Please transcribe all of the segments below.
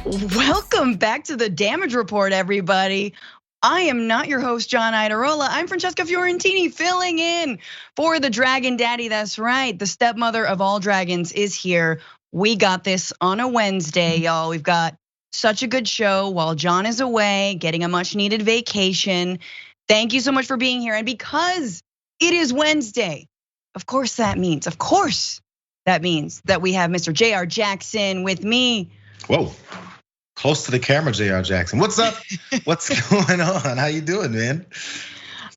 Welcome back to the Damage Report, everybody. I am not your host, John Idarola. I'm Francesca Fiorentini, filling in for the Dragon Daddy. That's right, the stepmother of all dragons is here. We got this on a Wednesday, y'all. We've got such a good show while John is away, getting a much needed vacation. Thank you so much for being here. And because it is Wednesday, of course that means that we have Mr. Jayar Jackson with me. Whoa. Close to the camera, Jayar Jackson. What's up? What's going on? How you doing, man?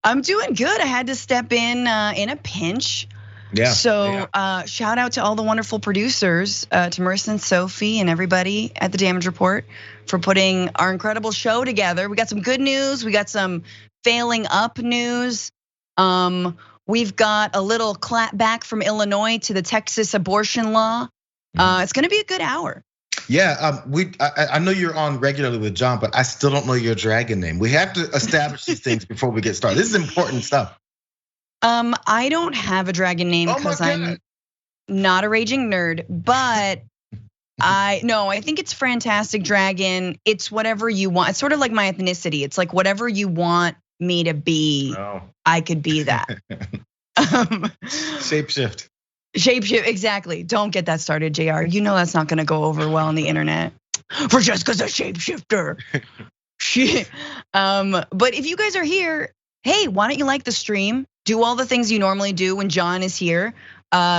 I'm doing good. I had to step in a pinch. Yeah. So shout out to all the wonderful producers, to Marissa and Sophie and everybody at the Damage Report for putting our incredible show together. We got some good news. We got some failing up news. We've got a little clap back from Illinois to the Texas abortion law. It's gonna be a good hour. Yeah, I know you're on regularly with John, but I still don't know your dragon name. We have to establish these things before we get started. This is important stuff. I don't have a dragon name because I'm not a raging nerd, but I think it's Fantastic Dragon. It's whatever you want. It's sort of like my ethnicity. It's like whatever you want me to be, I could be that. Shapeshift. Shapeshift, exactly. Don't get that started, Jayar. You know that's not gonna go over well on the internet. Francesca's a shapeshifter. But if you guys are here, hey, why don't you like the stream? Do all the things you normally do when John is here.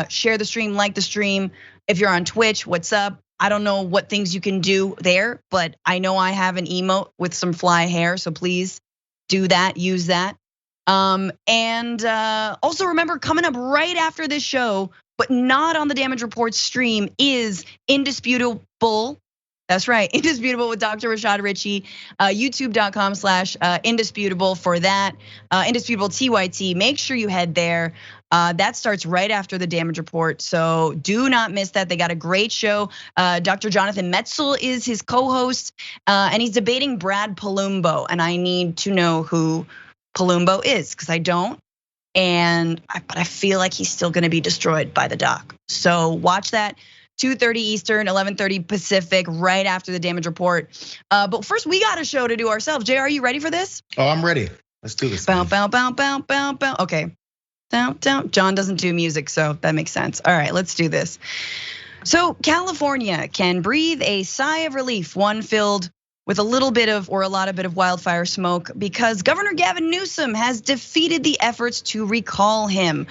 Share the stream, like the stream. If you're on Twitch, what's up? I don't know what things you can do there, but I know I have an emote with some fly hair, so please do that, use that. And also remember, coming up right after this show, but not on the Damage Report stream, is Indisputable. That's right, Indisputable with Dr. Rashad Ritchie, youtube.com/indisputable for that. Indisputable TYT, make sure you head there. That starts right after the Damage Report, so do not miss that. They got a great show. Dr. Jonathan Metzl is his co-host, and he's debating Brad Palumbo, and I need to know who Palumbo is, because I don't. But I feel like he's still gonna be destroyed by the doc. So watch that, 2:30 Eastern, 11:30 Pacific, right after the Damage Report. But first, we got a show to do ourselves. Jay, are you ready for this? Oh, I'm ready. Let's do this. Bow, bow, bow, bow, bow, bow. Okay. Down, down. John doesn't do music, so that makes sense. All right, let's do this. So California can breathe a sigh of relief, one filled with a little bit of, or a lot of bit of wildfire smoke, because Governor Gavin Newsom has defeated the efforts to recall him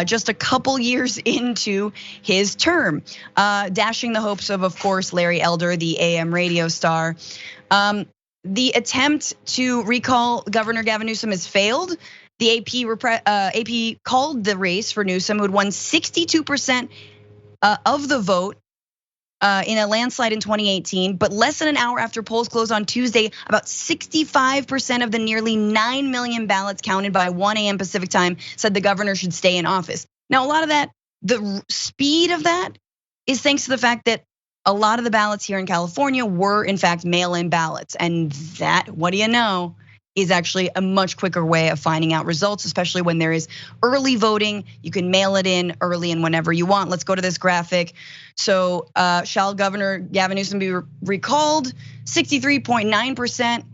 just a couple years into his term, dashing the hopes of course, Larry Elder, the AM radio star. The attempt to recall Governor Gavin Newsom has failed. The AP called the race for Newsom, who had won 62% of the vote in a landslide in 2018, but less than an hour after polls closed on Tuesday, about 65% of the nearly 9 million ballots counted by 1 a.m. Pacific time said the governor should stay in office. Now, a lot of that, the speed of that is thanks to the fact that a lot of the ballots here in California were in fact mail-in ballots, and that, what do you know, is actually a much quicker way of finding out results, especially when there is early voting. You can mail it in early and whenever you want. Let's go to this graphic. So shall Governor Gavin Newsom be recalled? 63.9%,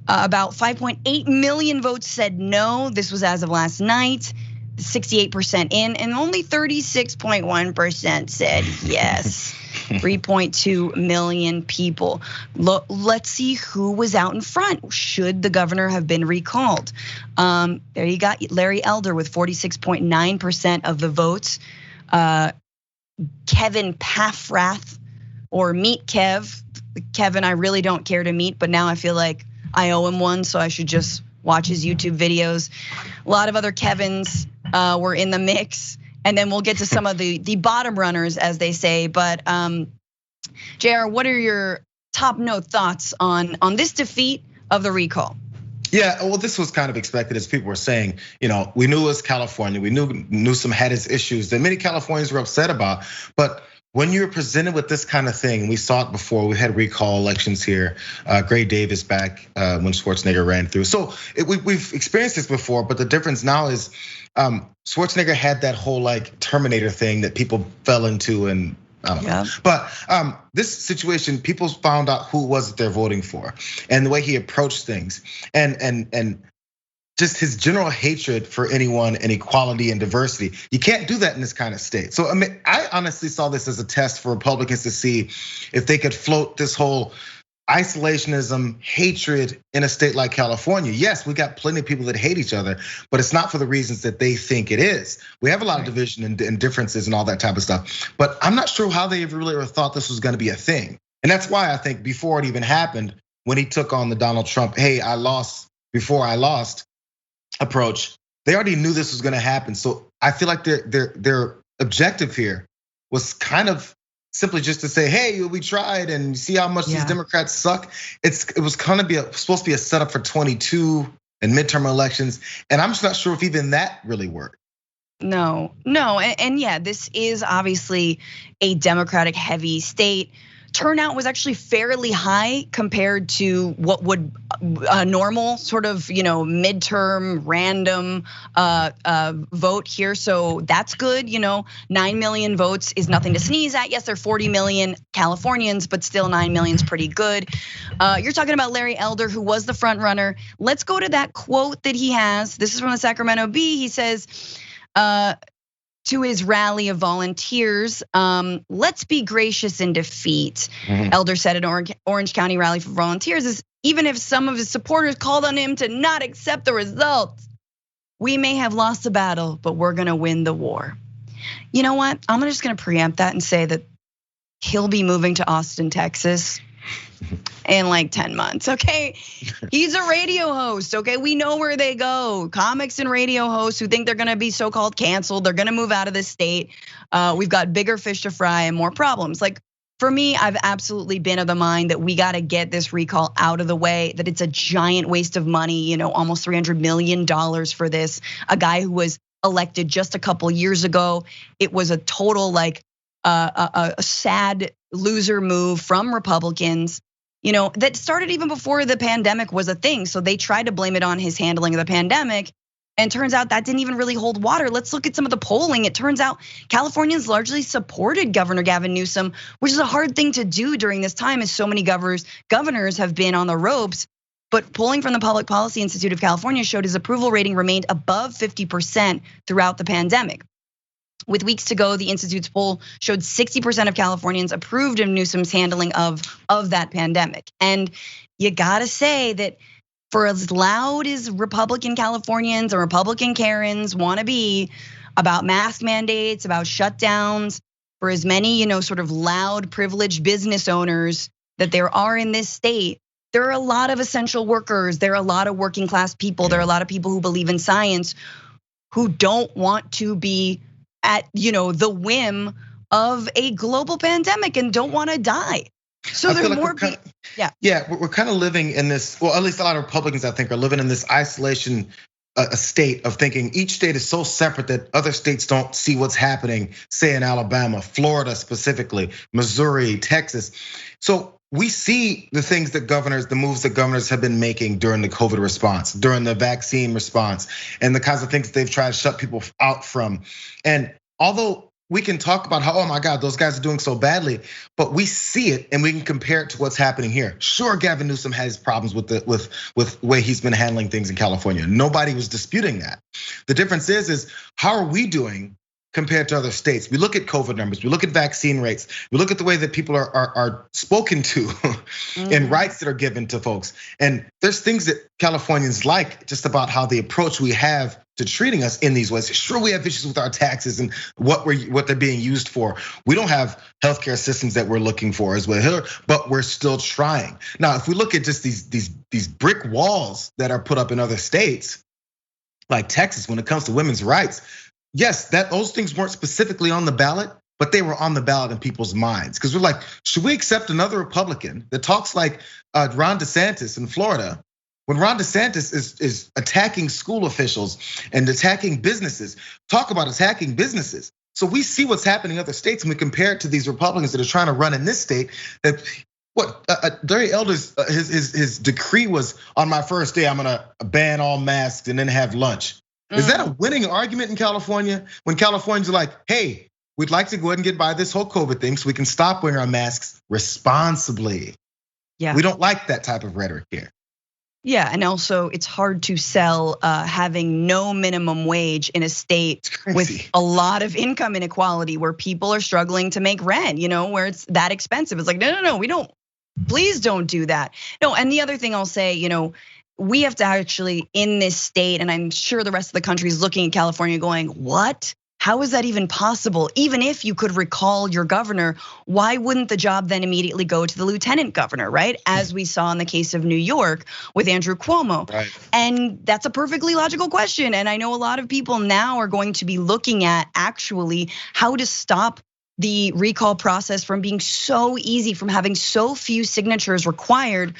about 5.8 million votes said no. This was as of last night, 68% in, and only 36.1% said yes. 3.2 million people. Let's see who was out in front. Should the governor have been recalled? There you got Larry Elder with 46.9% of the votes. Kevin Paffrath, or Meet Kev. Kevin, I really don't care to meet, but now I feel like I owe him one, so I should just watch his YouTube videos. A lot of other Kevins were in the mix. And then we'll get to some of the bottom runners, as they say. But Jayar, what are your top note thoughts on this defeat of the recall? Yeah, well, this was kind of expected, as people were saying. We knew it was California. We knew Newsom had his issues that many Californians were upset about. But when you're presented with this kind of thing, we saw it before. We had recall elections here. Gray Davis back when Schwarzenegger ran through. So we've experienced this before, but the difference now is Schwarzenegger had that whole like Terminator thing that people fell into, and I don't know. But this situation, people found out who it was that they're voting for, and the way he approached things, and just his general hatred for anyone and equality and diversity. You can't do that in this kind of state. So I mean, I honestly saw this as a test for Republicans to see if they could float this whole isolationism, hatred in a state like California. Yes, we got plenty of people that hate each other, but it's not for the reasons that they think it is. We have a lot of division and differences and all that type of stuff, but I'm not sure how they ever thought this was gonna be a thing. And that's why I think before it even happened, when he took on the Donald Trump, hey, I lost before I lost approach, they already knew this was gonna happen. So I feel like their objective here was kind of simply just to say, hey, we tried and see how much these Democrats suck. It was kind of supposed to be a setup for 22 and midterm elections. And I'm just not sure if even that really worked. No, and yeah, this is obviously a Democratic heavy state. Turnout was actually fairly high compared to what would a normal sort of midterm random vote here. So that's good. 9 million votes is nothing to sneeze at. Yes, there are 40 million Californians, but still 9 million is pretty good. You're talking about Larry Elder, who was the front runner. Let's go to that quote that he has. This is from the Sacramento Bee. He says, to his rally of volunteers, let's be gracious in defeat. Elder said at Orange County rally for volunteers is even if some of his supporters called on him to not accept the results, we may have lost the battle, but we're gonna win the war. You know what? I'm just gonna preempt that and say that he'll be moving to Austin, Texas in like 10 months, okay? He's a radio host, okay? We know where they go. Comics and radio hosts who think they're gonna be so-called canceled, they're gonna move out of this state. We've got bigger fish to fry and more problems. Like for me, I've absolutely been of the mind that we gotta get this recall out of the way, that it's a giant waste of money, almost $300 million for this. A guy who was elected just a couple years ago. It was a total a sad loser move from Republicans. That started even before the pandemic was a thing. So they tried to blame it on his handling of the pandemic. And turns out that didn't even really hold water. Let's look at some of the polling. It turns out Californians largely supported Governor Gavin Newsom, which is a hard thing to do during this time as so many governors have been on the ropes. But polling from the Public Policy Institute of California showed his approval rating remained above 50% throughout the pandemic. With weeks to go, the Institute's poll showed 60% of Californians approved of Newsom's handling of that pandemic. And you gotta say that for as loud as Republican Californians or Republican Karens wanna be about mask mandates, about shutdowns, for as many, sort of loud, privileged business owners that there are in this state, there are a lot of essential workers, there are a lot of working class people, there are a lot of people who believe in science who don't want to be at the whim of a global pandemic and don't want to die. So there are more people. Yeah, we're kind of living in this. Well, at least a lot of Republicans, I think, are living in this isolation, a state of thinking each state is so separate that other states don't see what's happening. Say in Alabama, Florida specifically, Missouri, Texas. So we see the things that the moves that governors have been making during the COVID response, during the vaccine response, and the kinds of things that they've tried to shut people out from. And although we can talk about how, oh my God, those guys are doing so badly, but we see it and we can compare it to what's happening here. Sure, Gavin Newsom has problems with the way he's been handling things in California. Nobody was disputing that. The difference is how are we doing compared to other states? We look at COVID numbers, we look at vaccine rates, we look at the way that people are spoken to and rights that are given to folks. And there's things that Californians like just about how the approach we have to treating us in these ways. Sure, we have issues with our taxes and what they're being used for. We don't have healthcare systems that we're looking for as well, but we're still trying. Now, if we look at just these brick walls that are put up in other states, like Texas, when it comes to women's rights, yes, those things weren't specifically on the ballot, but they were on the ballot in people's minds. Because we're like, should we accept another Republican that talks like Ron DeSantis in Florida? When Ron DeSantis is attacking school officials and attacking businesses, talk about attacking businesses. So we see what's happening in other states and we compare it to these Republicans that are trying to run in this state. That Larry Elder's his decree was on my first day, I'm gonna ban all masks and then have lunch. Is that a winning argument in California? When Californians are like, hey, we'd like to go ahead and get by this whole COVID thing so we can stop wearing our masks responsibly. Yeah. We don't like that type of rhetoric here. Yeah, and also it's hard to sell having no minimum wage in a state with a lot of income inequality where people are struggling to make rent, where it's that expensive. It's like, no, we don't, please don't do that. No, and the other thing I'll say, we have to actually in this state, and I'm sure the rest of the country is looking at California going, what? How is that even possible? Even if you could recall your governor, why wouldn't the job then immediately go to the lieutenant governor, right? As we saw in the case of New York with Andrew Cuomo. Right. And that's a perfectly logical question. And I know a lot of people now are going to be looking at actually how to stop the recall process from being so easy, from having so few signatures required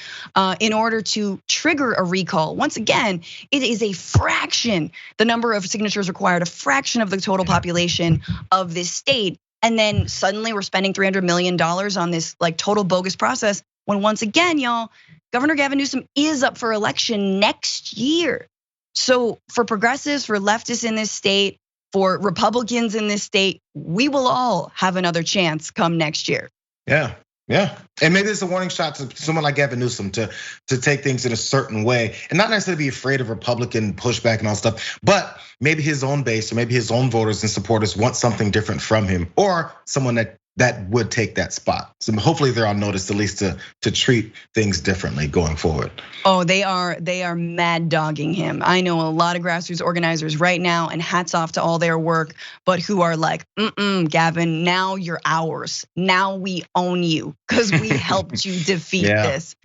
in order to trigger a recall. Once again, it is a fraction, the number of signatures required, a fraction of the total population of this state. And then suddenly we're spending $300 million on this like total bogus process when once again, y'all, Governor Gavin Newsom is up for election next year. So for progressives, for leftists in this state, for Republicans in this state, we will all have another chance come next year. Yeah. And maybe it's a warning shot to someone like Gavin Newsom to take things in a certain way and not necessarily be afraid of Republican pushback and all stuff, but maybe his own base or maybe his own voters and supporters want something different from him or someone that would take that spot. So hopefully they're on notice at least to treat things differently going forward. Oh, they are mad dogging him. I know a lot of grassroots organizers right now, and hats off to all their work, but who are like, Gavin, now you're ours. Now we own you because we helped you defeat this.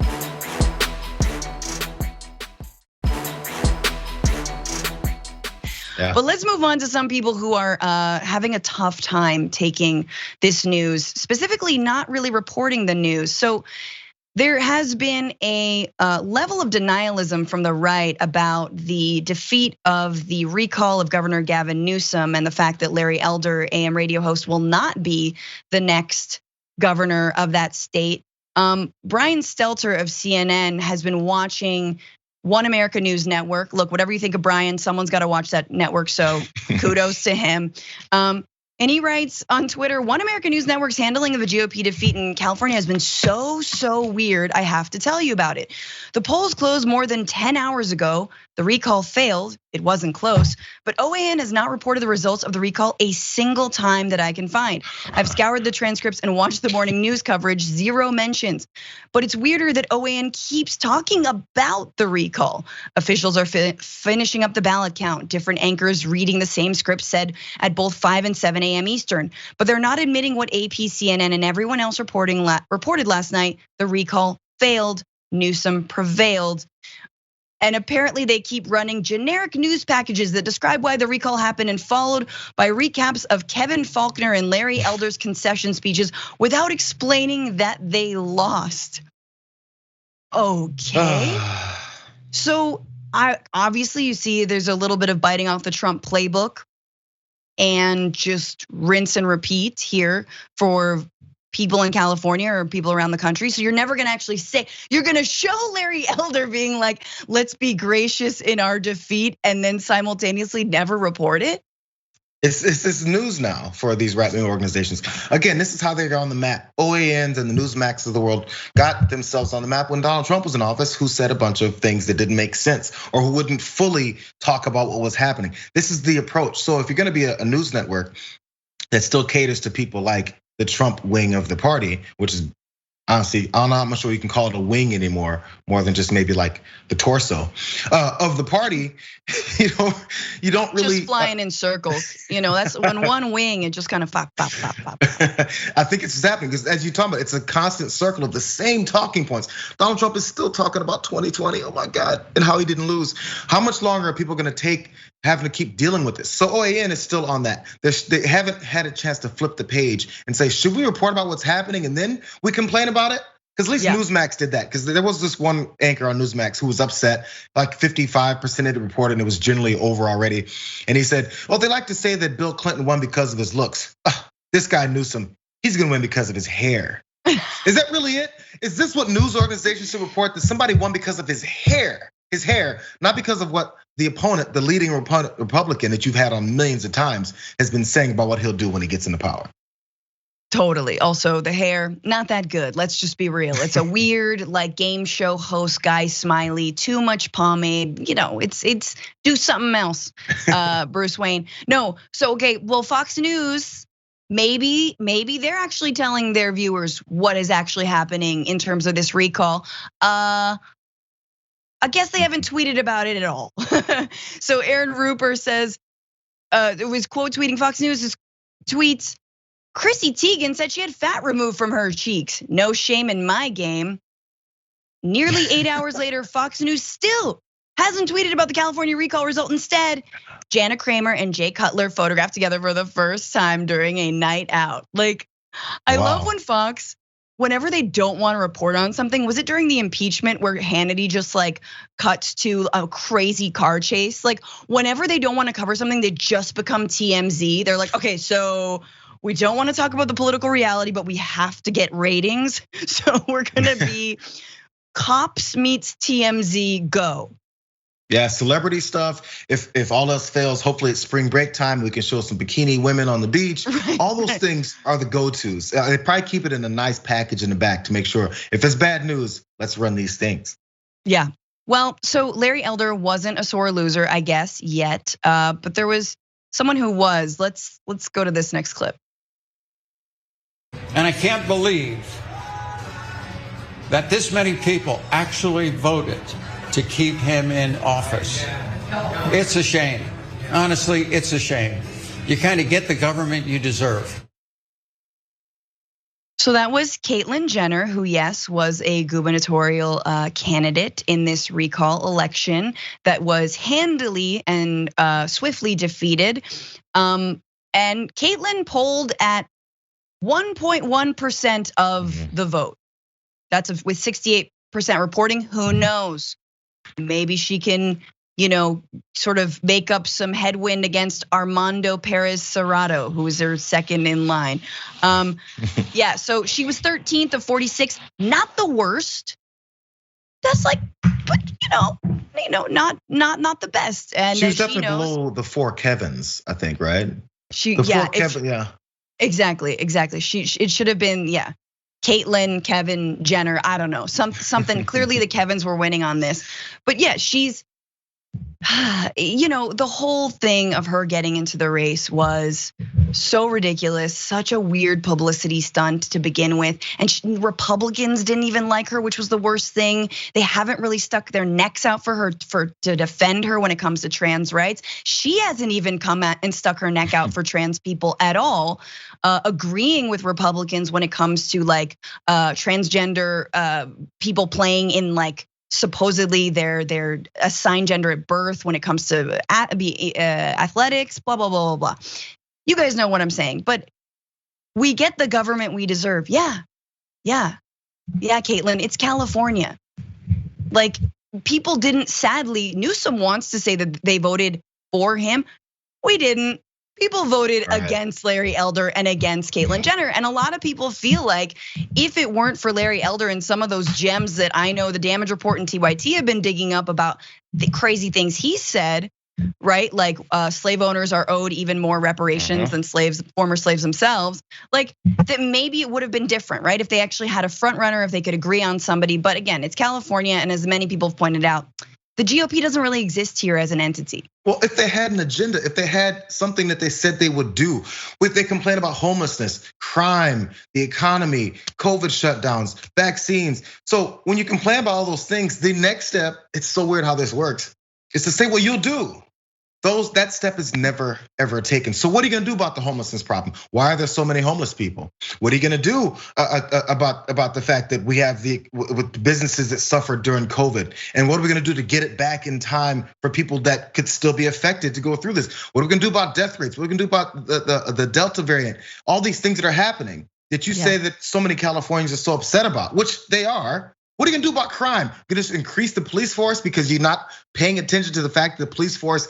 Yeah. But let's move on to some people who are having a tough time taking this news, specifically not really reporting the news. So there has been a level of denialism from the right about the defeat of the recall of Governor Gavin Newsom and the fact that Larry Elder, AM radio host, will not be the next governor of that state. Brian Stelter of CNN has been watching One America News Network. Look, whatever you think of Brian, someone's got to watch that network, so kudos to him. And he writes on Twitter, One America News Network's handling of the GOP defeat in California has been so weird. I have to tell you about it. The polls closed more than 10 hours ago. The recall failed. It wasn't close, but OAN has not reported the results of the recall a single time that I can find. I've scoured the transcripts and watched the morning news coverage, zero mentions. But it's weirder that OAN keeps talking about the recall. Officials are finishing up the ballot count. Different anchors reading the same script said at both 5 and 7 a.m. Eastern. But they're not admitting what AP, CNN, and everyone else reported last night. The recall failed. Newsom prevailed. And apparently they keep running generic news packages that describe why the recall happened and followed by recaps of Kevin Faulconer and Larry Elder's concession speeches without explaining that they lost. Okay. So obviously you see there's a little bit of biting off the Trump playbook and just rinse and repeat here for people in California or people around the country. So you're never gonna actually say, you're gonna show Larry Elder being like, let's be gracious in our defeat and then simultaneously never report it? It's news now for these right-wing organizations. Again, this is how they got on the map. OANs and the Newsmax of the world got themselves on the map when Donald Trump was in office, who said a bunch of things that didn't make sense or who wouldn't fully talk about what was happening. This is the approach. So if you're gonna be a news network that still caters to people like the Trump wing of the party, which is honestly, I'm not sure you can call it a wing anymore, more than just maybe like the torso of the party. You don't really just flying in circles. That's when one wing, it just kind of pop. I think it's just happening because as you talk about, it's a constant circle of the same talking points. Donald Trump is still talking about 2020. Oh my God, and how he didn't lose. How much longer are people going to take having to keep dealing with this? So OAN is still on that. They haven't had a chance to flip the page and say, should we report about what's happening and then we complain about it? Because at least Newsmax did that. Because there was this one anchor on Newsmax who was upset, like 55% of the report, and it was generally over already. And he said, well, they like to say that Bill Clinton won because of his looks. This guy Newsom, he's gonna win because of his hair. Is that really it? Is this what news organizations should report? That somebody won because of his hair, not because of what the opponent, the leading Republican that you've had on millions of times, has been saying about what he'll do when he gets into power. Totally. Also, the hair, not that good. Let's just be real. It's a weird, like, game show host guy smiley, too much pomade. It's do something else, Bruce Wayne. No, so okay, well, Fox News, maybe they're actually telling their viewers what is actually happening in terms of this recall. I guess they haven't tweeted about it at all. So Aaron Rupert says, it was quote tweeting Fox News' tweets. Chrissy Teigen said she had fat removed from her cheeks. No shame in my game. Nearly 8 hours later, Fox News still hasn't tweeted about the California recall result. Instead, Jana Kramer and Jay Cutler photographed together for the first time during a night out. Like, I love when Fox, whenever they don't want to report on something, was it during the impeachment where Hannity just like cuts to a crazy car chase? Like, whenever they don't want to cover something, they just become TMZ. They're like, okay, so we don't want to talk about the political reality, but we have to get ratings. So we're gonna be cops meets TMZ, go. Yeah, celebrity stuff. If all else fails, hopefully it's spring break time. We can show some bikini women on the beach. Right. All those things are the go-tos. They probably keep it in a nice package in the back to make sure if it's bad news, let's run these things. Yeah, well, so Larry Elder wasn't a sore loser, I guess, yet. But there was someone who was. Let's go to this next clip. And I can't believe that this many people actually voted to keep him in office. It's a shame. Honestly, it's a shame. You kind of get the government you deserve. So that was Caitlyn Jenner, who, yes, was a gubernatorial candidate in this recall election that was handily and swiftly defeated. And Caitlyn polled at 1.1% of the vote. That's with 68% reporting. Who knows? Maybe she can, sort of make up some headwind against Armando Perez Serrato, who was her second in line. Yeah, so she was 13th of 46, not the worst. That's like, but not the best. And she was definitely below the four Kevins, I think, right? Yeah. Exactly. It should have been, Caitlyn, Kevin, Jenner, I don't know, something. Clearly the Kevins were winning on this, but yeah, she's, the whole thing of her getting into the race was so ridiculous, such a weird publicity stunt to begin with. And Republicans didn't even like her, which was the worst thing. They haven't really stuck their necks out for her to defend her when it comes to trans rights. She hasn't even come out and stuck her neck out for trans people at all, agreeing with Republicans when it comes to like transgender people playing in like supposedly their assigned gender at birth when it comes to athletics, blah, blah, blah, blah, blah. You guys know what I'm saying, but we get the government we deserve. Yeah, Caitlyn, it's California. Like, people didn't, sadly, Newsom wants to say that they voted for him. We didn't. People voted against Larry Elder and against Caitlyn Jenner. And a lot of people feel like if it weren't for Larry Elder and some of those gems that I know the Damage Report and TYT have been digging up about the crazy things he said, right? Like slave owners are owed even more reparations than former slaves themselves. Like that maybe it would have been different, right? If they actually had a front runner, if they could agree on somebody. But again, it's California, and as many people have pointed out, the GOP doesn't really exist here as an entity. Well, if they had an agenda, if they had something that they said they would do, if they complain about homelessness, crime, the economy, COVID shutdowns, vaccines. So when you complain about all those things, the next step, it's so weird how this works, is to say, well, you'll do. That step is never, ever taken. So what are you gonna do about the homelessness problem? Why are there so many homeless people? What are you gonna do about the fact that we have with businesses that suffered during COVID? And what are we gonna do to get it back in time for people that could still be affected to go through this? What are we gonna do about death rates? What are we gonna do about the Delta variant? All these things that are happening that you say that so many Californians are so upset about, which they are. What are you gonna do about crime? You just increase the police force because you're not paying attention to the fact that the police force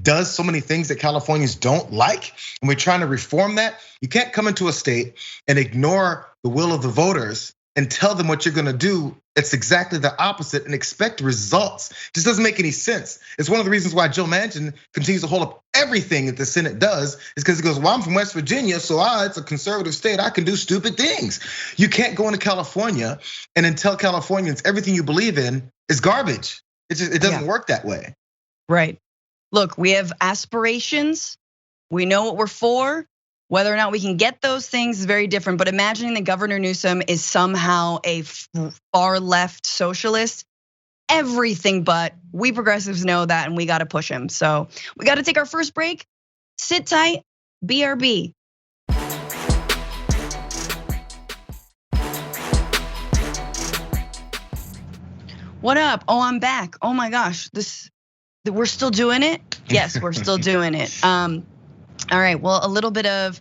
does so many things that Californians don't like, and we're trying to reform that. You can't come into a state and ignore the will of the voters and tell them what you're gonna do, it's exactly the opposite and expect results. Just doesn't make any sense. It's one of the reasons why Joe Manchin continues to hold up everything that the Senate does, is because he goes, well, I'm from West Virginia, so it's a conservative state, I can do stupid things. You can't go into California and then tell Californians everything you believe in is garbage. It doesn't work that way. Right. Look, we have aspirations. We know what we're for. Whether or not we can get those things is very different. But imagining that Governor Newsom is somehow a far left socialist, everything but. We progressives know that, and we got to push him. So we got to take our first break. Sit tight, BRB. What up? Oh, I'm back. Oh my gosh, we're still doing it? Yes, we're still doing it. All right, well, a little bit of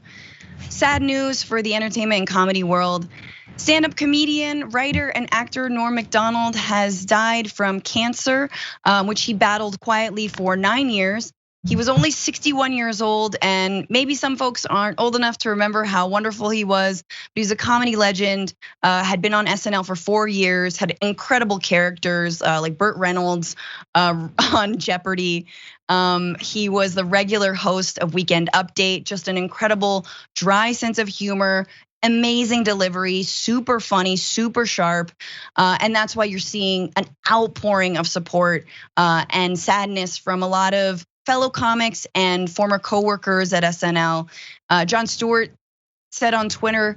sad news for the entertainment and comedy world. Stand-up comedian, writer, and actor Norm MacDonald has died from cancer, which he battled quietly for 9 years. He was only 61 years old, and maybe some folks aren't old enough to remember how wonderful he was. But he's a comedy legend, had been on SNL for 4 years, had incredible characters like Burt Reynolds on Jeopardy. He was the regular host of Weekend Update, just an incredible dry sense of humor, amazing delivery, super funny, super sharp. And that's why you're seeing an outpouring of support and sadness from a lot of fellow comics and former coworkers at SNL. Jon Stewart said on Twitter,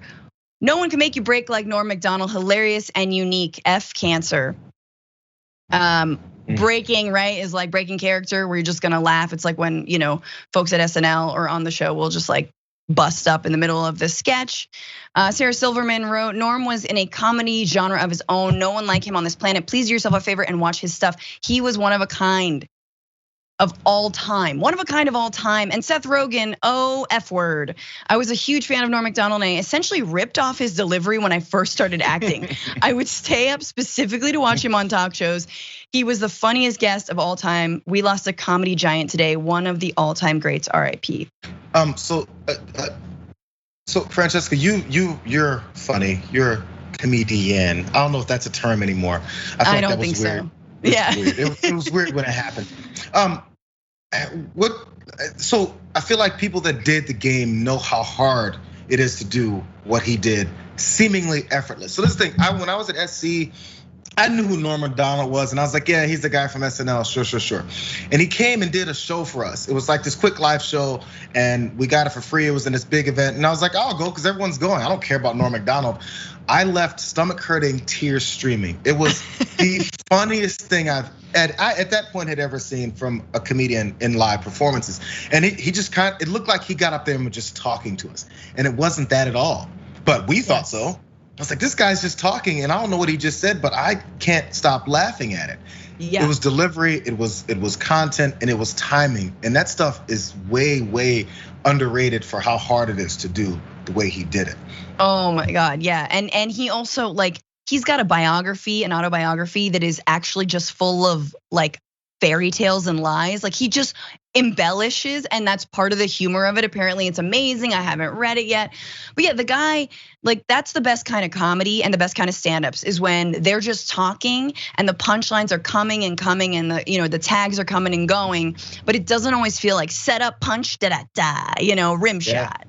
"No one can make you break like Norm MacDonald, hilarious and unique, F cancer." Breaking, right, is like breaking character where you're just gonna laugh. It's like when, folks at SNL or on the show will just like bust up in the middle of the sketch. Sarah Silverman wrote, "Norm was in a comedy genre of his own. No one like him on this planet. Please do yourself a favor and watch his stuff. He was one of a kind of all time. One of a kind of all time." And Seth Rogen, oh, F word. "I was a huge fan of Norm MacDonald and I essentially ripped off his delivery when I first started acting. I would stay up specifically to watch him on talk shows. He was the funniest guest of all time. We lost a comedy giant today, one of the all-time greats, RIP." So Francesca, you're funny. You're a comedian. I don't know if that's a term anymore. I don't think so. Yeah, it was weird when it happened. So I feel like people that did the game know how hard it is to do what he did, seemingly effortless. So this thing, when I was at SC, I knew who Norm MacDonald was, and I was like, yeah, he's the guy from SNL, sure. And he came and did a show for us. It was like this quick live show, and we got it for free. It was in this big event, and I was like, I'll go because everyone's going. I don't care about Norm MacDonald. I left stomach hurting, tears streaming. It was the funniest thing I've at that point had ever seen from a comedian in live performances. And he just it looked like he got up there and was just talking to us, and it wasn't that at all. But we thought so. I was like, this guy's just talking, and I don't know what he just said, but I can't stop laughing at it. Yeah. It was delivery, it was content, and it was timing, and that stuff is way underrated for how hard it is to do the way he did it. Oh my God, yeah, and he also he's got an autobiography that is actually just full of fairy tales and lies. He just embellishes, and that's part of the humor of it. Apparently it's amazing. I haven't read it yet. But yeah, the guy, that's the best kind of comedy and the best kind of stand-ups is when they're just talking and the punchlines are coming and the tags are coming and going, but it doesn't always feel like set up, punch, rim shot.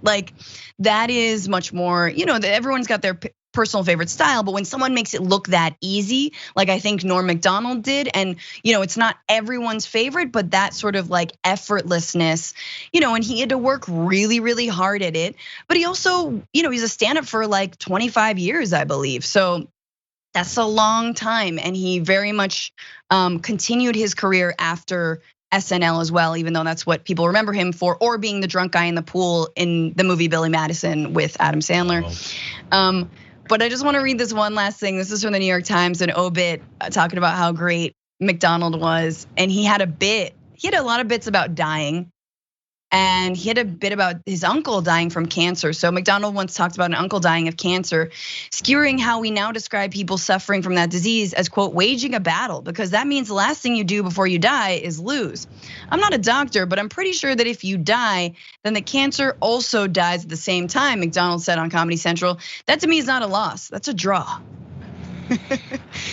That is much more, everyone's got their personal favorite style, but when someone makes it look that easy, like I think Norm MacDonald did, and it's not everyone's favorite, but that sort of effortlessness, and he had to work really hard at it. But he also, he's a stand-up for 25 years, I believe. So that's a long time, and he very much continued his career after SNL as well, even though that's what people remember him for, or being the drunk guy in the pool in the movie Billy Madison with Adam Sandler. But I just want to read this one last thing. This is from the New York Times, an obit talking about how great MacDonald was. And he had a lot of bits about dying. and he had a bit about his uncle dying from cancer. So MacDonald once talked about an uncle dying of cancer, skewering how we now describe people suffering from that disease as, quote, waging a battle, because that means the last thing you do before you die is lose. I'm not a doctor, but I'm pretty sure that if you die, then the cancer also dies at the same time, MacDonald said on Comedy Central. That to me is not a loss, that's a draw.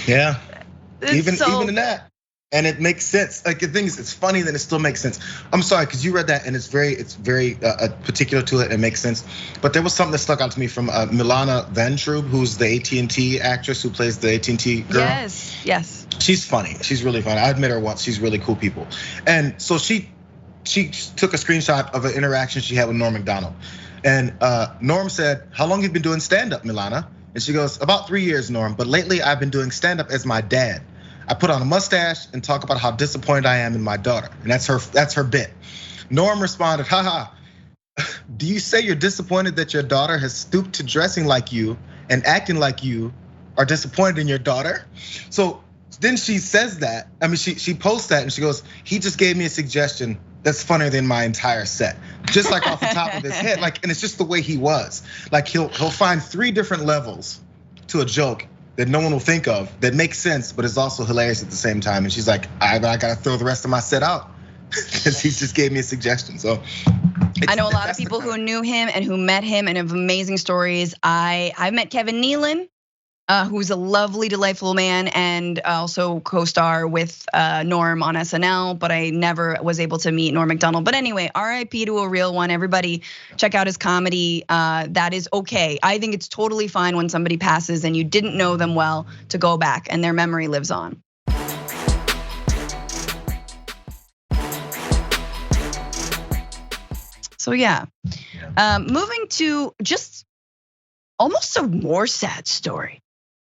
Yeah, even in that. And it makes sense. Like the thing is, it's funny that it still makes sense. I'm sorry, because you read that and it's very particular to it and makes sense. But there was something that stuck out to me from Milana Vayntrub, who's the AT&T actress who plays the AT&T girl. Yes. She's funny. She's really funny. I met her once. She's really cool people. And so she took a screenshot of an interaction she had with Norm MacDonald. And Norm said, "How long have you been doing stand-up, Milana?" And she goes, "About 3 years, Norm. But lately I've been doing stand-up as my dad. I put on a mustache and talk about how disappointed I am in my daughter." And that's her bit. Norm responded, "Haha, do you say you're disappointed that your daughter has stooped to dressing like you and acting like you are disappointed in your daughter?" So then she says that, I mean, she posts that and she goes, "He just gave me a suggestion that's funnier than my entire set." Just like off the top of his head, like, and it's just the way he was. Like he'll find 3 different levels to a joke that no one will think of that makes sense, but is also hilarious at the same time. And she's like, I gotta throw the rest of my set out because he just gave me a suggestion. So I know a lot of people who knew him and who met him and have amazing stories. I met Kevin Nealon, who's a lovely, delightful man and also co-star with Norm on SNL, but I never was able to meet Norm MacDonald. But anyway, RIP to a real one. Everybody check out his comedy, that is okay. I think it's totally fine when somebody passes and you didn't know them well to go back and their memory lives on. So yeah, moving to just almost a more sad story.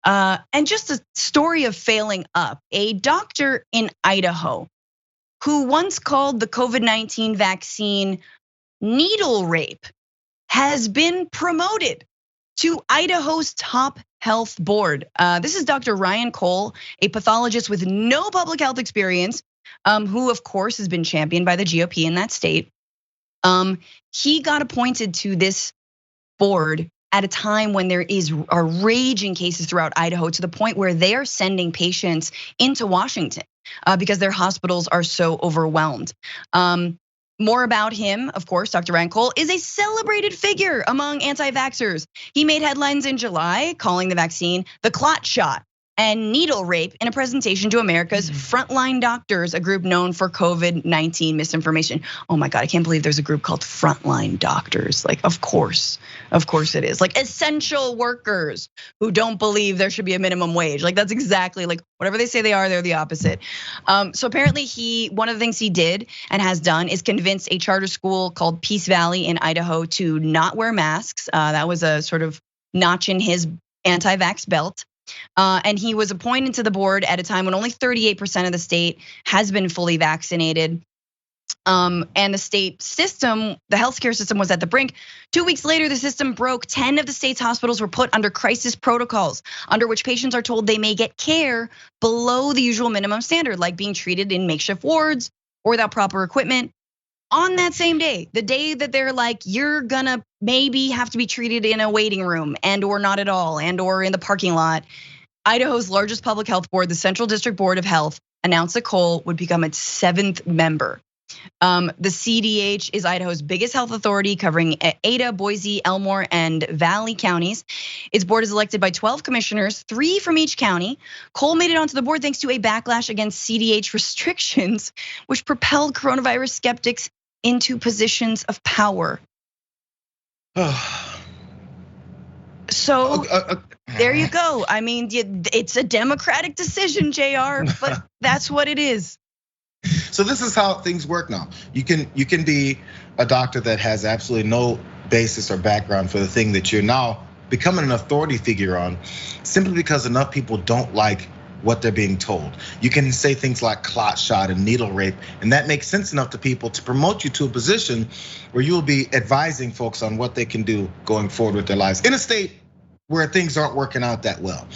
And just a story of failing up. A doctor in Idaho who once called the COVID-19 vaccine needle rape has been promoted to Idaho's top health board. This is Dr. Ryan Cole, a pathologist with no public health experience, who of course has been championed by the GOP in that state. He got appointed to this board at a time when there are raging cases throughout Idaho to the point where they are sending patients into Washington because their hospitals are so overwhelmed. More about him, of course, Dr. Ryan Cole is a celebrated figure among anti-vaxxers. He made headlines in July calling the vaccine the clot shot and needle rape in a presentation to America's Frontline Doctors, a group known for COVID-19 misinformation. Oh my God, I can't believe there's a group called Frontline Doctors. Like, of course it is. Like essential workers who don't believe there should be a minimum wage. Like that's exactly like whatever they say they are, they're the opposite. So apparently one of the things he did and has done is convince a charter school called Peace Valley in Idaho to not wear masks. That was a sort of notch in his anti-vax belt. And he was appointed to the board at a time when only 38% of the state has been fully vaccinated. And the state system, the healthcare system was at the brink. 2 weeks later, the system broke. 10 of the state's hospitals were put under crisis protocols, under which patients are told they may get care below the usual minimum standard, like being treated in makeshift wards or without proper equipment. On that same day, the day that they're like, you're gonna maybe have to be treated in a waiting room and or not at all and or in the parking lot, Idaho's largest public health board, the Central District Board of Health, announced that Cole would become its 7th member. The CDH is Idaho's biggest health authority, covering Ada, Boise, Elmore, and Valley counties. Its board is elected by 12 commissioners, 3 from each county. Cole made it onto the board thanks to a backlash against CDH restrictions, which propelled coronavirus skeptics into positions of power. So there you go. I mean, it's a democratic decision, Jayar, but that's what it is. So this is how things work now. You can be a doctor that has absolutely no basis or background for the thing that you're now becoming an authority figure on, simply because enough people don't like what they're being told. You can say things like clot shot and needle rape, and that makes sense enough to people to promote you to a position where you'll be advising folks on what they can do going forward with their lives in a state where things aren't working out that well.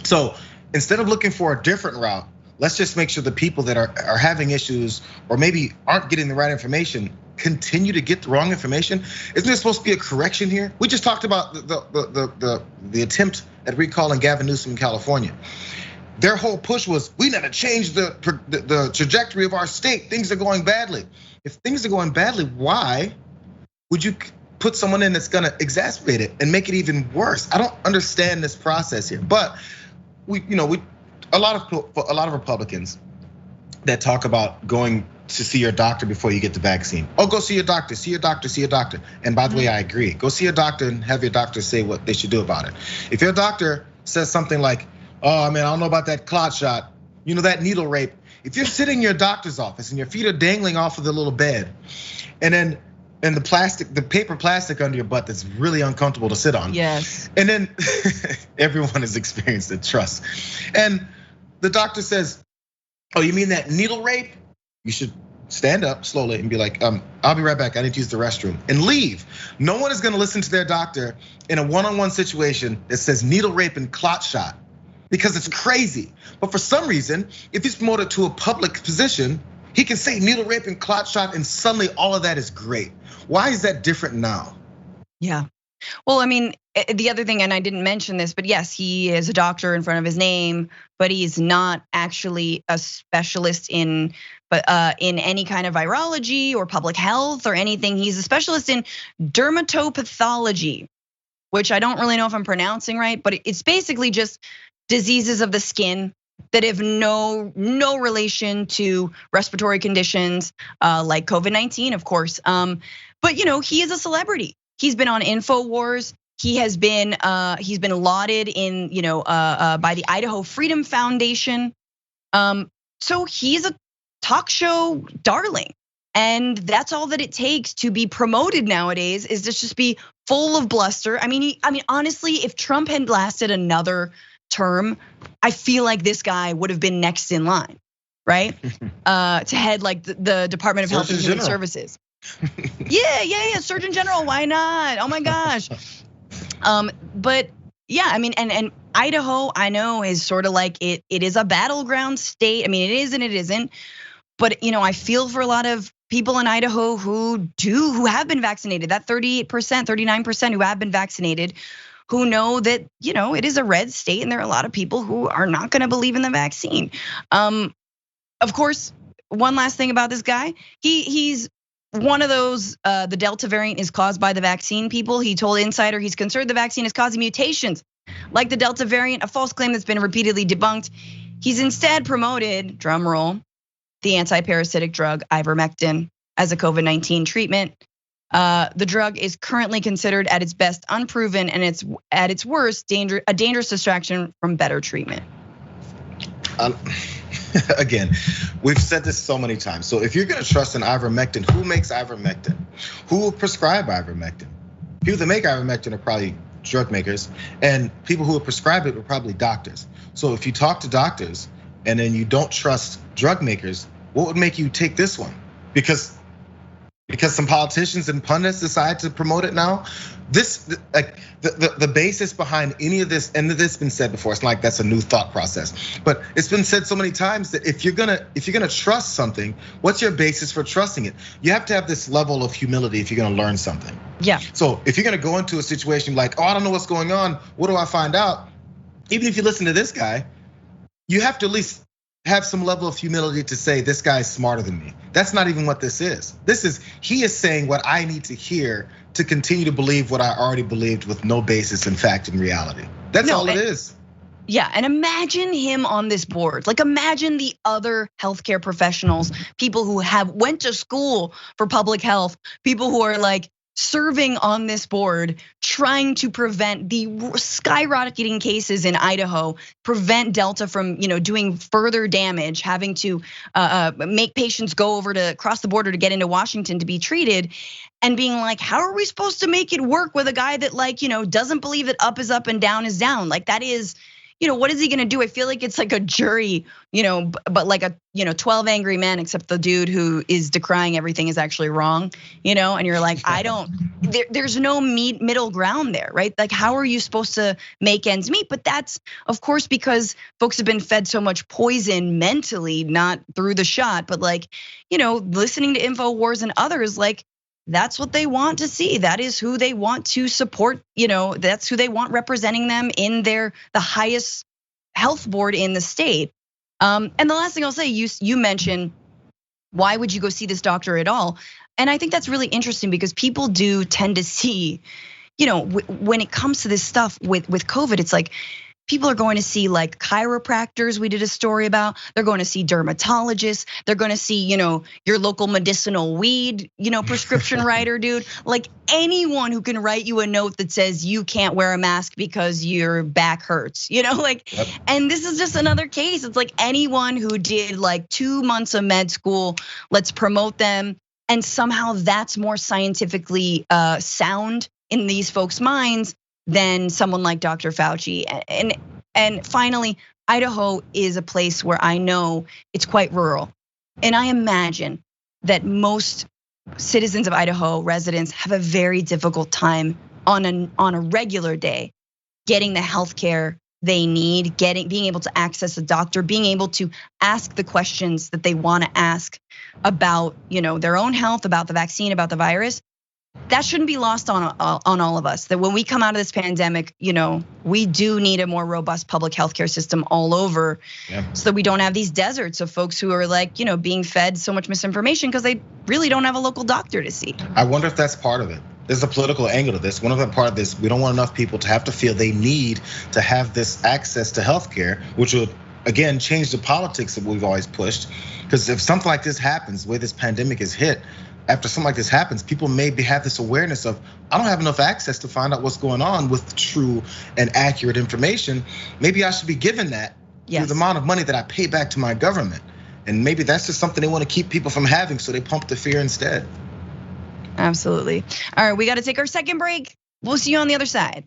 So instead of looking for a different route, let's just make sure the people that are having issues or maybe aren't getting the right information continue to get the wrong information? Isn't there supposed to be a correction here? We just talked about the attempt at recalling Gavin Newsom in California. Their whole push was, we need to change the trajectory of our state. Things are going badly. If things are going badly, why would you put someone in that's gonna exacerbate it and make it even worse? I don't understand this process here. But a lot of Republicans that talk about going to see your doctor before you get the vaccine. Oh, go see your doctor, see your doctor, see your doctor. And by the way, I agree. Go see your doctor and have your doctor say what they should do about it. If your doctor says something like, oh man, I don't know about that clot shot, that needle rape. If you're sitting in your doctor's office and your feet are dangling off of the little bed, and the paper plastic under your butt that's really uncomfortable to sit on. Yes. And then everyone has experienced the trust. And the doctor says, oh, you mean that needle rape? You should stand up slowly and be like, I'll be right back, I need to use the restroom, and leave. No one is gonna listen to their doctor in a one-on-one situation that says needle rape and clot shot, because it's crazy. But for some reason, if he's promoted to a public position, he can say needle rape and clot shot, and suddenly all of that is great. Why is that different now? Yeah. Well, I mean, the other thing, and I didn't mention this, but yes, he is a doctor in front of his name, but he's not actually a specialist in any kind of virology or public health or anything. He's a specialist in dermatopathology, which I don't really know if I'm pronouncing right, but it's basically just diseases of the skin that have no relation to respiratory conditions like COVID-19, of course. But he is a celebrity. He's been on InfoWars. He's been lauded in by the Idaho Freedom Foundation. So he's a talk show darling, and that's all that it takes to be promoted nowadays, is to just be full of bluster. I mean, honestly, if Trump had lasted another term, I feel like this guy would have been next in line, right? To head like the Department of Health and Human Services. Yeah, Surgeon General, why not? Oh my gosh. But yeah, I mean, and Idaho, I know, is sort of like it is a battleground state. I mean, it is and it isn't. But I feel for a lot of people in Idaho who have been vaccinated, that 38%, 39% who have been vaccinated, who know that, it is a red state and there are a lot of people who are not gonna believe in the vaccine. Of course, one last thing about this guy, he's one of those, the Delta variant is caused by the vaccine people. He told Insider he's concerned the vaccine is causing mutations like the Delta variant, a false claim that's been repeatedly debunked. He's instead promoted, drum roll, the anti-parasitic drug ivermectin as a COVID-19 treatment. The drug is currently considered at its best unproven, and it's at its worst a dangerous distraction from better treatment. Again, we've said this so many times. So if you're gonna trust in ivermectin, who makes ivermectin? Who will prescribe ivermectin? People that make ivermectin are probably drug makers, and people who would prescribe it are probably doctors. So if you talk to doctors and then you don't trust drug makers, what would make you take this one? Because some politicians and pundits decide to promote it now. This, like the basis behind any of this, and this has been said before, it's not like that's a new thought process, but it's been said so many times that if you're gonna trust something, what's your basis for trusting it? You have to have this level of humility if you're gonna learn something. Yeah. So if you're gonna go into a situation like, oh, I don't know what's going on, what do I find out? Even if you listen to this guy, you have to at least have some level of humility to say this guy's smarter than me. That's not even what this is. He is saying what I need to hear to continue to believe what I already believed with no basis in fact and reality. That's all it is. Yeah, and imagine him on this board. Like imagine the other healthcare professionals, people who went to school for public health, people who are like serving on this board, trying to prevent the skyrocketing cases in Idaho, prevent Delta from doing further damage, having to make patients go over to cross the border to get into Washington to be treated, and being like, how are we supposed to make it work with a guy that doesn't believe that up is up and down is down? Like that is, what is he gonna do? I feel like it's like a jury, but like a 12 angry men, except the dude who is decrying everything is actually wrong, and you're like, there's no middle ground there, right? Like how are you supposed to make ends meet? But that's of course because folks have been fed so much poison mentally, not through the shot, but listening to InfoWars and others, like that's what they want to see. That is who they want to support. That's who they want representing them in the highest health board in the state. And the last thing I'll say, you mentioned, why would you go see this doctor at all? And I think that's really interesting because people do tend to see, when it comes to this stuff with COVID, it's like people are going to see like chiropractors. We did a story about. They're going to see dermatologists. They're going to see, your local medicinal weed, prescription writer, dude. Like anyone who can write you a note that says you can't wear a mask because your back hurts, like. Yep. And this is just another case. It's like anyone who did like 2 months of med school. Let's promote them, and somehow that's more scientifically sound in these folks' minds than someone like Dr. Fauci. And finally, Idaho is a place where I know it's quite rural. And I imagine that most citizens of Idaho, residents, have a very difficult time on a regular day getting the healthcare they need, being able to access a doctor, being able to ask the questions that they want to ask about, their own health, about the vaccine, about the virus. That shouldn't be lost on all of us. That when we come out of this pandemic, we do need a more robust public healthcare system all over, so that we don't have these deserts of folks who are like, being fed so much misinformation because they really don't have a local doctor to see. I wonder if that's part of it. There's a political angle to this. One of the part of this, we don't want enough people to have to feel they need to have this access to healthcare, which will again change the politics that we've always pushed. Because if something like this happens, the way this pandemic is hit. After something like this happens, people maybe have this awareness of, I don't have enough access to find out what's going on with true and accurate information. Maybe I should be given that through the amount of money that I pay back to my government. And maybe that's just something they want to keep people from having, so they pump the fear instead. Absolutely. All right, we got to take our second break. We'll see you on the other side.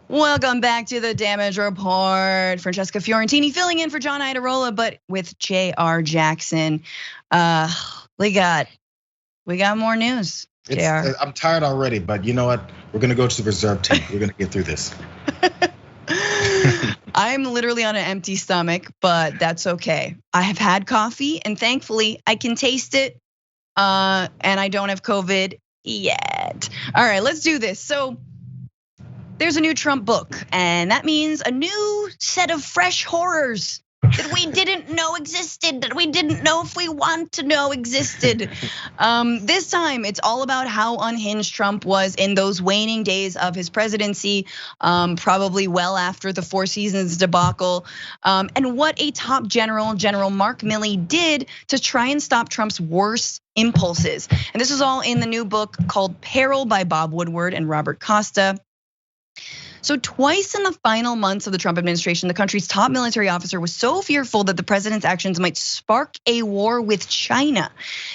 Welcome back to the Damage Report. Francesca Fiorentini filling in for John Iadarola, but with Jayar Jackson. We got more news. Jayar. I'm tired already, but you know what? We're gonna go to the reserve team. We're gonna get through this. I'm literally on an empty stomach, but that's okay. I have had coffee, and thankfully I can taste it. And I don't have COVID yet. All right, let's do this. So there's a new Trump book, and that means a new set of fresh horrors that we didn't know existed, that we didn't know if we want to know existed. This time, it's all about how unhinged Trump was in those waning days of his presidency, probably well after the Four Seasons debacle, and what a top general, General Mark Milley, did to try and stop Trump's worst impulses. And this is all in the new book called Peril by Bob Woodward and Robert Costa. So twice in the final months of the Trump administration, the country's top military officer was so fearful that the president's actions might spark a war with China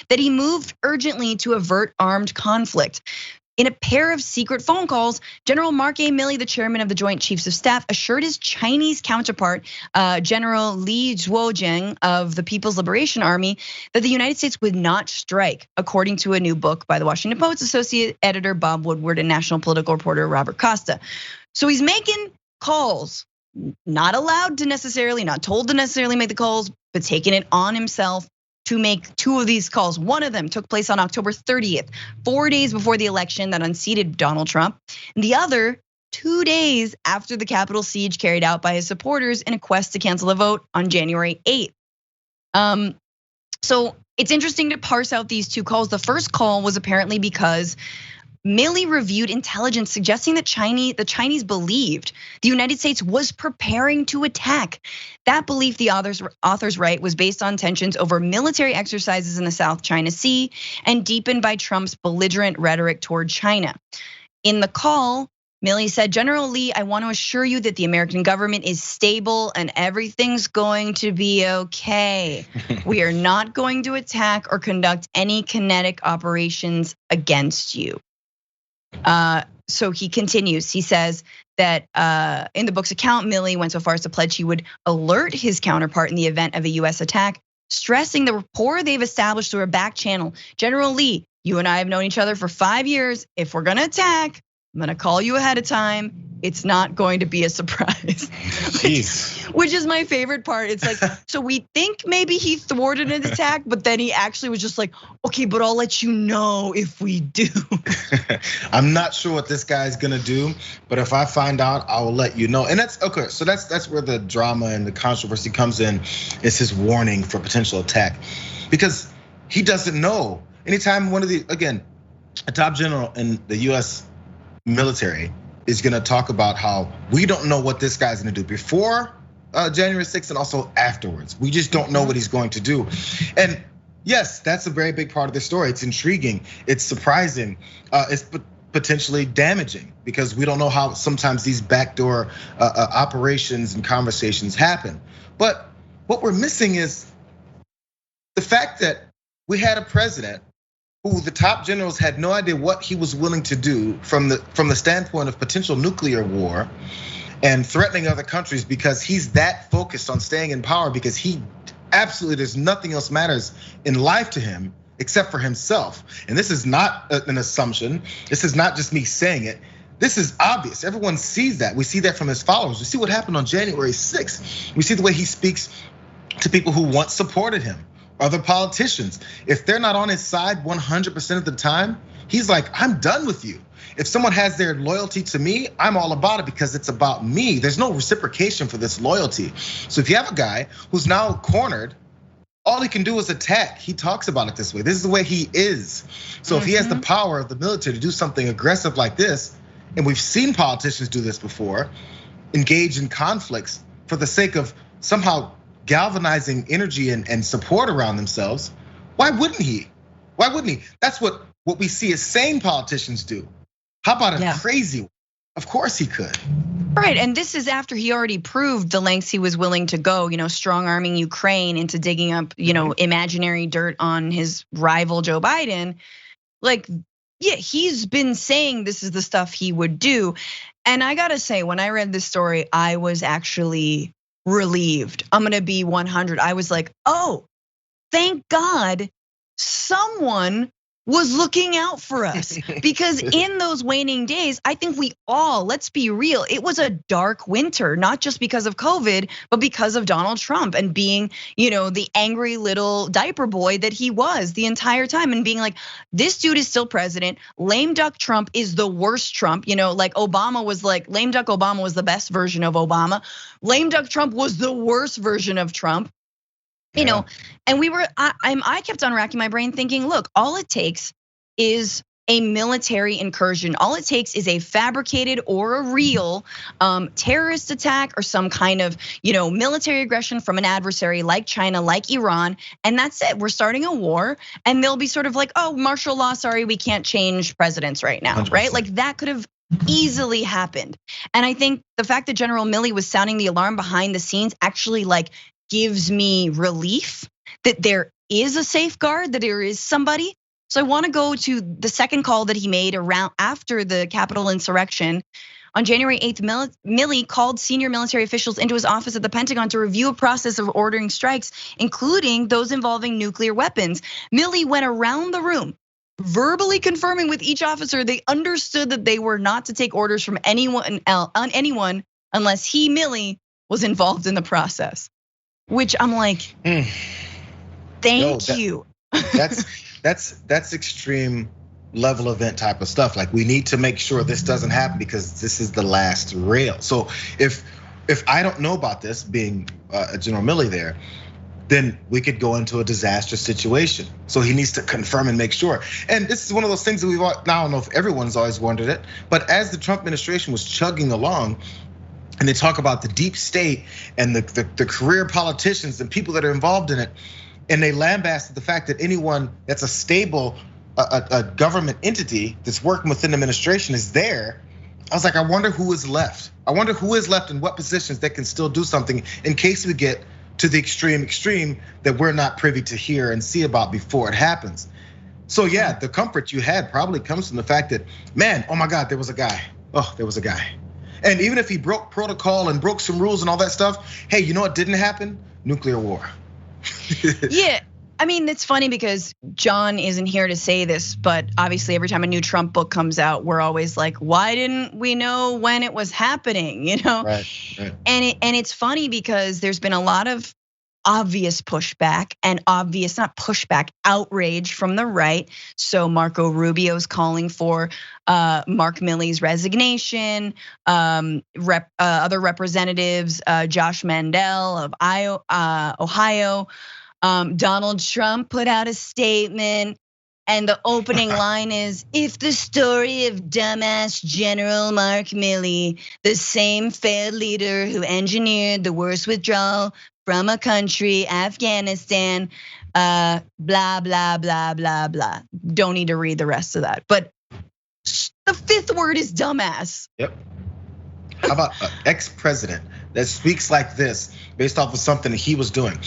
that he moved urgently to avert armed conflict. In a pair of secret phone calls, General Mark A. Milley, the chairman of the Joint Chiefs of Staff, assured his Chinese counterpart, General Li Zuojiang of the People's Liberation Army, that the United States would not strike, according to a new book by the Washington Post associate editor Bob Woodward and national political reporter Robert Costa. So he's making calls, not allowed to necessarily, not told to necessarily make the calls, but taking it on himself to make two of these calls. One of them took place on October 30th, 4 days before the election that unseated Donald Trump. And the other 2 days after the Capitol siege carried out by his supporters in a quest to cancel the vote on January 8th. So it's interesting to parse out these two calls. The first call was apparently because Milley reviewed intelligence suggesting that the Chinese believed the United States was preparing to attack. That belief, the authors write, was based on tensions over military exercises in the South China Sea and deepened by Trump's belligerent rhetoric toward China. In the call, Milley said, General Lee, I want to assure you that the American government is stable and everything's going to be okay. We are not going to attack or conduct any kinetic operations against you. So he continues, he says that in the book's account, Milley went so far as to pledge he would alert his counterpart in the event of a US attack, stressing the rapport they've established through a back channel. General Lee, you and I have known each other for 5 years. If we're gonna attack, I'm gonna call you ahead of time. It's not going to be a surprise. Which is my favorite part. It's like, so we think maybe he thwarted an attack, but then he actually was just like, okay, but I'll let you know if we do. I'm not sure what this guy's gonna do, but if I find out, I will let you know. And that's okay. So that's where the drama and the controversy comes in. It's his warning for potential attack, because he doesn't know. Anytime a top general in the US military is gonna talk about how we don't know what this guy's gonna do before January 6th and also afterwards. We just don't know what he's going to do. And yes, that's a very big part of the story. It's intriguing, it's surprising, it's potentially damaging, because we don't know how sometimes these backdoor operations and conversations happen. But what we're missing is the fact that we had a president who the top generals had no idea what he was willing to do from the standpoint of potential nuclear war and threatening other countries, because he's that focused on staying in power, because he absolutely, there's nothing else matters in life to him except for himself. And this is not an assumption. This is not just me saying it. This is obvious. Everyone sees that. We see that from his followers. We see what happened on January 6th. We see the way he speaks to people who once supported him, other politicians. If they're not on his side 100% of the time, he's like, I'm done with you. If someone has their loyalty to me, I'm all about it because it's about me. There's no reciprocation for this loyalty. So if you have a guy who's now cornered, all he can do is attack. He talks about it this way. This is the way he is. So if he has the power of the military to do something aggressive like this, and we've seen politicians do this before, engage in conflicts for the sake of somehow galvanizing energy and support around themselves, why wouldn't he? Why wouldn't he? That's what we see as sane politicians do. How about a crazy one? Of course he could. Right, and this is after he already proved the lengths he was willing to go, strong arming Ukraine into digging up, imaginary dirt on his rival Joe Biden. Like, yeah, he's been saying this is the stuff he would do. And I gotta say, when I read this story, I was actually relieved. I'm gonna be 100. I was like, oh, thank God someone was looking out for us. Because in those waning days, I think we all, let's be real, it was a dark winter, not just because of COVID, but because of Donald Trump and being, the angry little diaper boy that he was the entire time, and being like, this dude is still president. Lame duck Trump is the worst Trump. Like Obama was like, lame duck Obama was the best version of Obama. Lame duck Trump was the worst version of Trump. And I kept on racking my brain thinking, look, all it takes is a military incursion. All it takes is a fabricated or a real terrorist attack or some kind of, military aggression from an adversary like China, like Iran. And that's it, we're starting a war, and they'll be sort of like, oh, martial law, sorry, we can't change presidents right now, 100%. Right? Like that could have easily happened. And I think the fact that General Milley was sounding the alarm behind the scenes actually gives me relief that there is a safeguard, that there is somebody. So I want to go to the second call that he made around after the Capitol insurrection. On January 8th, Milley called senior military officials into his office at the Pentagon to review a process of ordering strikes, including those involving nuclear weapons. Milley went around the room, verbally confirming with each officer they understood that they were not to take orders from anyone unless he, Milley, was involved in the process. Which I'm like, thank you. That's extreme level event type of stuff. Like, we need to make sure this doesn't happen because this is the last rail. So if I don't know about this, being General Milley there, then we could go into a disastrous situation. So he needs to confirm and make sure. And this is one of those things that I don't know if everyone's always wondered it, but as the Trump administration was chugging along, and they talk about the deep state and the career politicians and people that are involved in it, and they lambasted the fact that anyone that's a stable a government entity that's working within the administration is there. I was like, I wonder who is left. I wonder who is left in what positions that can still do something in case we get to the extreme that we're not privy to hear and see about before it happens. So yeah, the comfort you had probably comes from the fact that, man, oh my God, there was a guy. Oh, there was a guy. And even if he broke protocol and broke some rules and all that stuff, hey, you know what didn't happen? Nuclear war. Yeah, I mean, it's funny because John isn't here to say this, but obviously every time a new Trump book comes out, we're always like, why didn't we know when it was happening, you know? Right. And it's funny because there's been a lot of obvious pushback and obvious, not pushback, outrage from the right. So Marco Rubio's calling for Mark Milley's resignation. Other representatives, Josh Mandel of Ohio. Donald Trump put out a statement, and the opening line is, if the story of dumbass General Mark Milley, the same failed leader who engineered the worst withdrawal from a country, Afghanistan, blah, blah, blah, blah, blah. Don't need to read the rest of that. But the fifth word is dumbass. Yep. How about an ex-president that speaks like this based off of something that he was doing?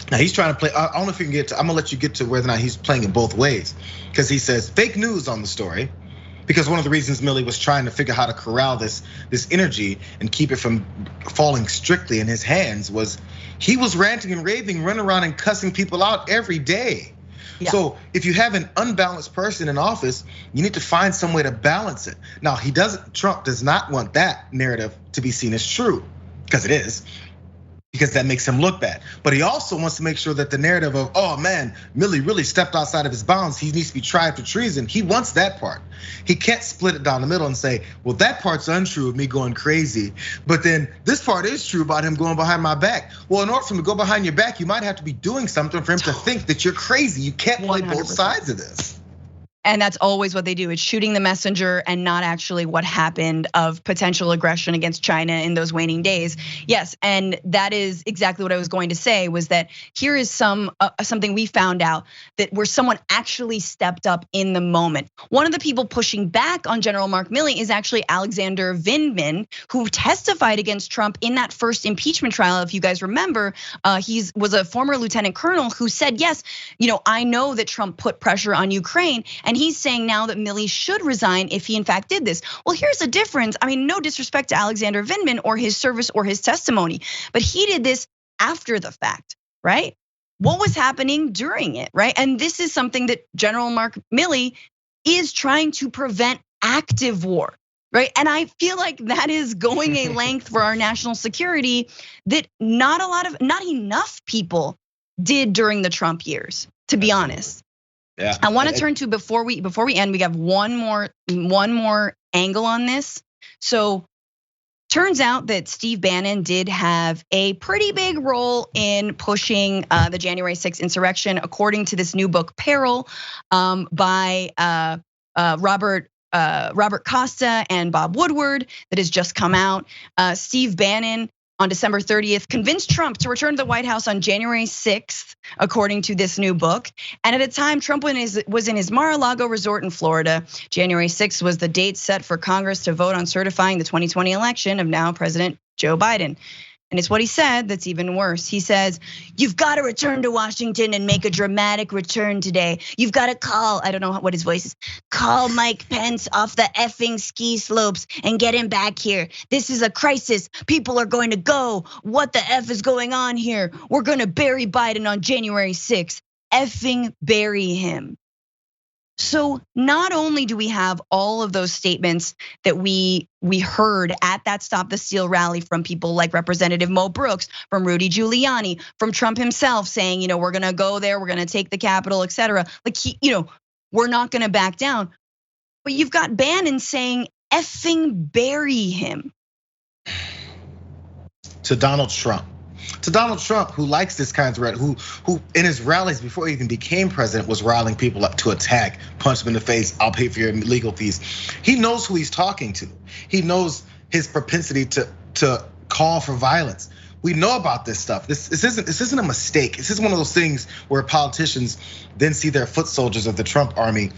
Now he's trying to play, I don't know if you can get to, I'm gonna let you get to whether or not he's playing it both ways. Because he says fake news on the story. Because one of the reasons Milley was trying to figure out how to corral this energy and keep it from falling strictly in his hands was he was ranting and raving, running around and cussing people out every day. Yeah. So if you have an unbalanced person in office, you need to find some way to balance it. Now Trump does not want that narrative to be seen as true, because it is. Because that makes him look bad. But he also wants to make sure that the narrative of, oh man, Milley really stepped outside of his bounds, he needs to be tried for treason. He wants that part. He can't split it down the middle and say, well, that part's untrue of me going crazy, but then this part is true about him going behind my back. Well, in order for him to go behind your back, you might have to be doing something for him to think that you're crazy. You can't play 100%. Both sides of this. And that's always what they do. It's shooting the messenger and not actually what happened of potential aggression against China in those waning days. Yes, and that is exactly what I was going to say, was that here is something we found out that where someone actually stepped up in the moment. One of the people pushing back on General Mark Milley is actually Alexander Vindman, who testified against Trump in that first impeachment trial. If you guys remember, he was a former lieutenant colonel who said, yes, I know that Trump put pressure on Ukraine, and he's saying now that Milley should resign if he in fact did this. Well, here's the difference. I mean, no disrespect to Alexander Vindman or his service or his testimony, but he did this after the fact, right? What was happening during it, right? And this is something that General Mark Milley is trying to prevent active war, right? And I feel like that is going a length for our national security that not enough people did during the Trump years, to be honest. Yeah. I want to turn to before we end, we have one more angle on this. So turns out that Steve Bannon did have a pretty big role in pushing the January 6th insurrection, according to this new book, Peril, by Robert Costa and Bob Woodward, that has just come out. Steve Bannon on December 30th convinced Trump to return to the White House on January 6th, according to this new book. And at a time, Trump was in his Mar-a-Lago resort in Florida. January 6th was the date set for Congress to vote on certifying the 2020 election of now President Joe Biden. And it's what he said that's even worse. He says, you've got to return to Washington and make a dramatic return today. You've got to call, I don't know what his voice is, call Mike Pence off the effing ski slopes and get him back here. This is a crisis. People are going to go. What the F is going on here? We're going to bury Biden on January 6th. Effing bury him. So not only do we have all of those statements that we heard at that Stop the Steal rally from people like Representative Mo Brooks, from Rudy Giuliani, from Trump himself saying, we're gonna go there, we're gonna take the Capitol, etc. Like we're not gonna back down. But you've got Bannon saying, effing bury him. To Donald Trump. To Donald Trump, who likes this kind of rhetoric, who in his rallies before he even became president was riling people up to attack, punch them in the face, I'll pay for your legal fees. He knows who he's talking to. He knows his propensity to call for violence. We know about this stuff. This isn't a mistake. This is one of those things where politicians then see their foot soldiers of the Trump army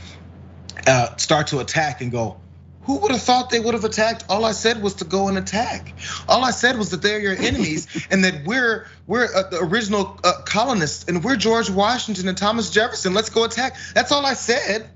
start to attack and go, who would have thought they would have attacked? All I said was to go and attack. All I said was that they're your enemies and that we're the original colonists and we're George Washington and Thomas Jefferson. Let's go attack. That's all I said.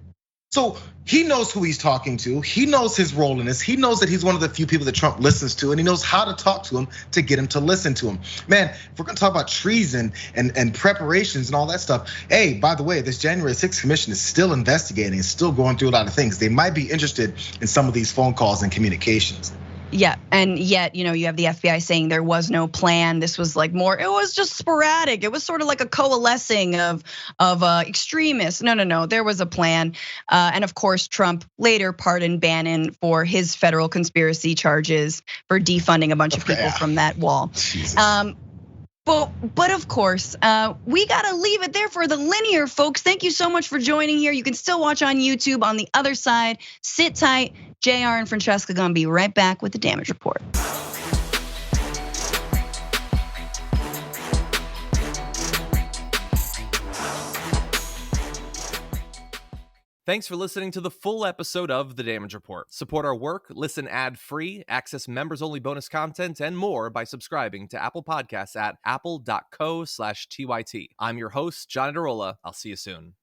So he knows who he's talking to. He knows his role in this. He knows that he's one of the few people that Trump listens to, and he knows how to talk to him to get him to listen to him. Man, if we're gonna talk about treason and preparations and all that stuff, hey, by the way, this January 6th commission is still investigating, is still going through a lot of things. They might be interested in some of these phone calls and communications. Yeah, and yet, you have the FBI saying there was no plan. This was like more, it was just sporadic. It was sort of like a coalescing of extremists. No, there was a plan. And of course, Trump later pardoned Bannon for his federal conspiracy charges for defunding a bunch of people from that wall. But of course, we gotta leave it there for the linear folks. Thank you so much for joining here. You can still watch on YouTube on the other side. Sit tight. Jayar and Francesca gonna be right back with the damage report. Thanks for listening to the full episode of The Damage Report. Support our work, listen ad-free, access members-only bonus content, and more by subscribing to Apple Podcasts at apple.co/TYT. I'm your host, John Adarola. I'll see you soon.